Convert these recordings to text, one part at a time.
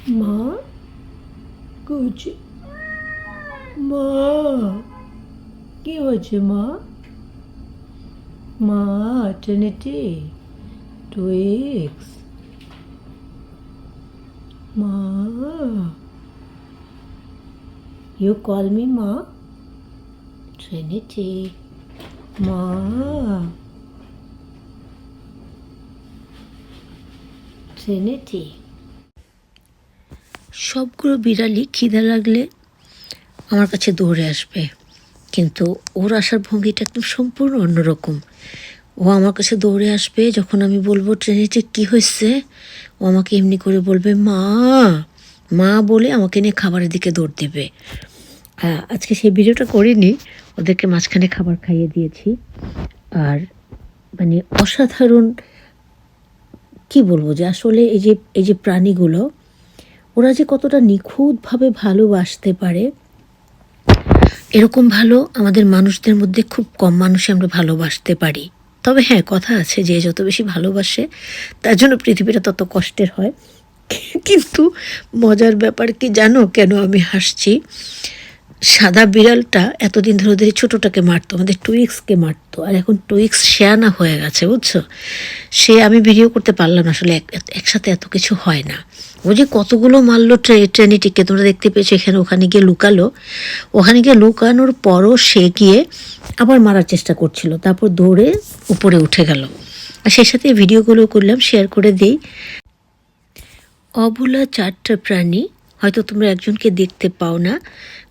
মা কুচি মা কি হয়েছে মা? মা ট্রিনিটি টুইক্স মা, you call me ma? Trinity মা, ট্রিনিটি। সবগুলো বিড়ালই খিদে লাগলে আমার কাছে দৌড়ে আসবে, কিন্তু ওর আসার ভঙ্গিটা একদম সম্পূর্ণ অন্যরকম। ও আমার কাছে দৌড়ে আসবে যখন আমি বলবো ট্রিনিটি কি হয়েছে, ও আমাকে এমনি করে বলবে মা মা বলে আমাকে নিয়ে খাবারের দিকে দৌড় দেবে। আজকে সেই ভিডিওটা করিনি, ওদেরকে মাঝখানে খাবার খাইয়ে দিয়েছি। আর মানে অসাধারণ কি বলবো, যে আসলে এই যে প্রাণীগুলো, ওরা যে কতটা নিখুঁতভাবে ভালোবাসতে পারে, এরকম ভালো আমাদের মানুষদের মধ্যে খুব কম মানুষই আমরা ভালোবাসতে পারি। তবে হ্যাঁ, কথা আছে যে যত বেশি ভালোবাসে তার জন্য পৃথিবীটা তত কষ্টের হয়। কিন্তু মজার ব্যাপার কি জানো, কেন আমি হাসছি? সাদা বিড়ালটা এতদিন ধরে ধরে ছোটোটাকে মারতো, আমাদের টুইক্সকে মারতো, আর এখন টুইক্স শেয়ানা হয়ে গেছে, বুঝছো? সে আমি ভিডিও করতে পারলাম না, আসলে একসাথে এত কিছু হয় না। ও যে কতগুলো মারলো ট্রিনিটিকে, তোমরা দেখতে পেয়েছো এখানে। ওখানে গিয়ে লুকালো, ওখানে গিয়ে লুকানোর পরও সে গিয়ে আবার মারার চেষ্টা করছিল, তারপর দৌড়ে উপরে উঠে গেল। আর সেই সাথে ভিডিওগুলো করলাম, শেয়ার করে দিই। অবলা চারটা প্রাণী, হয়তো তোমরা একজনকে দেখতে পাও না,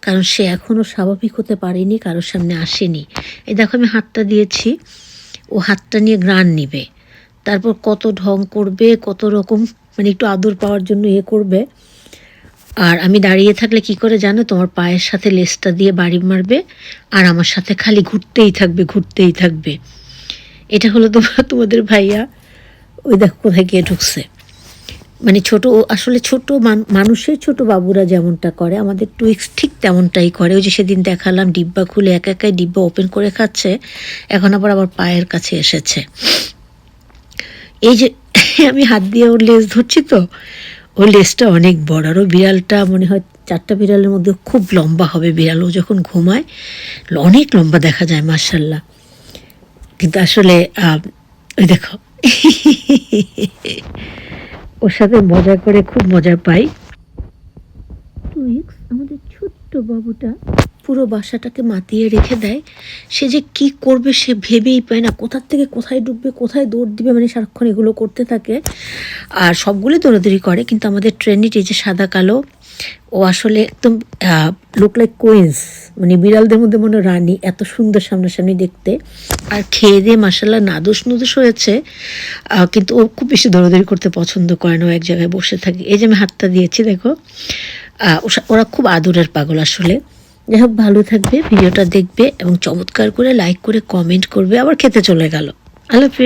কারণ সে এখনও স্বাভাবিক হতে পারেনি, কারোর সামনে আসেনি। এই দেখো আমি হাতটা দিয়েছি, ও হাতটা নিয়ে ঘ্রাণ নিবে, তারপর কত ঢং করবে, কত রকম মানে একটু আদর পাওয়ার জন্য করবে। আর আমি দাঁড়িয়ে থাকলে কি করে জানো, তোমার পায়ের সাথে লেজটা দিয়ে বাড়ি মারবে, আর আমার সাথে খালি ঘুরতেই থাকবে ঘুরতেই থাকবে। এটা হলো তোমাদের ভাইয়া। ওই দেখো কোথায় গিয়ে ঢুকছে। মানে আসলে ছোট মানুষের ছোট বাবুরা যেমনটা করে, আমাদের টুইক্স ঠিক তেমনটাই করে। ওই যে সেদিন দেখালাম ডিব্বা খুলে একাই ডিব্বা ওপেন করে খাচ্ছে, এখন আবার পায়ের কাছে এসেছে। এই যে আমি হাত দিয়ে ওর লেজ ধরছি, তো ওর লেজটা অনেক বড়। আর ওই বিড়ালটা মনে হয় চারটা বিড়ালের মধ্যে খুব লম্বা হবে বিড়াল। ও যখন ঘুমায় অনেক লম্বা দেখা যায়, মাশাআল্লাহ। কিন্তু আসলে ওই দেখো ওর সাথে মজা করে খুব মজা পাই। টুইক্স আমাদের ছোট্ট বাবুটা পুরো বাসাটাকে মাতিয়ে রেখে দেয়। সে যে কি করবে সে ভেবেই পায় না, কোথার থেকে কোথায় ডুববে, কোথায় দৌড় দিবে, মানে সারাক্ষণ এগুলো করতে থাকে। আর সবগুলোই দৌড়াদৌড়ি করে। কিন্তু আমাদের ট্রিনিটি যে সাদা কালো, ও আসলে একদম লুক লাইক কুইন্স, মানে বিড়ালদের মধ্যে মনে রানী, এত সুন্দর সামনাসামনি দেখতে। আর খেয়ে দিয়ে মাশাআল্লাহ নাদুস নুদুস হয়েছে, কিন্তু ও খুব বেশি দৌড়াদৌড়ি করতে পছন্দ করে না, ও এক জায়গায় বসে থাকে। এই যে আমি হাতটা দিয়েছি দেখো, ওরা খুব আদরের পাগল আসলে। যাই হোক, ভালো থাকবে, ভিডিওটা দেখবে এবং চমৎকার করে লাইক করে কমেন্ট করবে। আবার খেতে চলে গেল। আল্লাহ হাফেজ।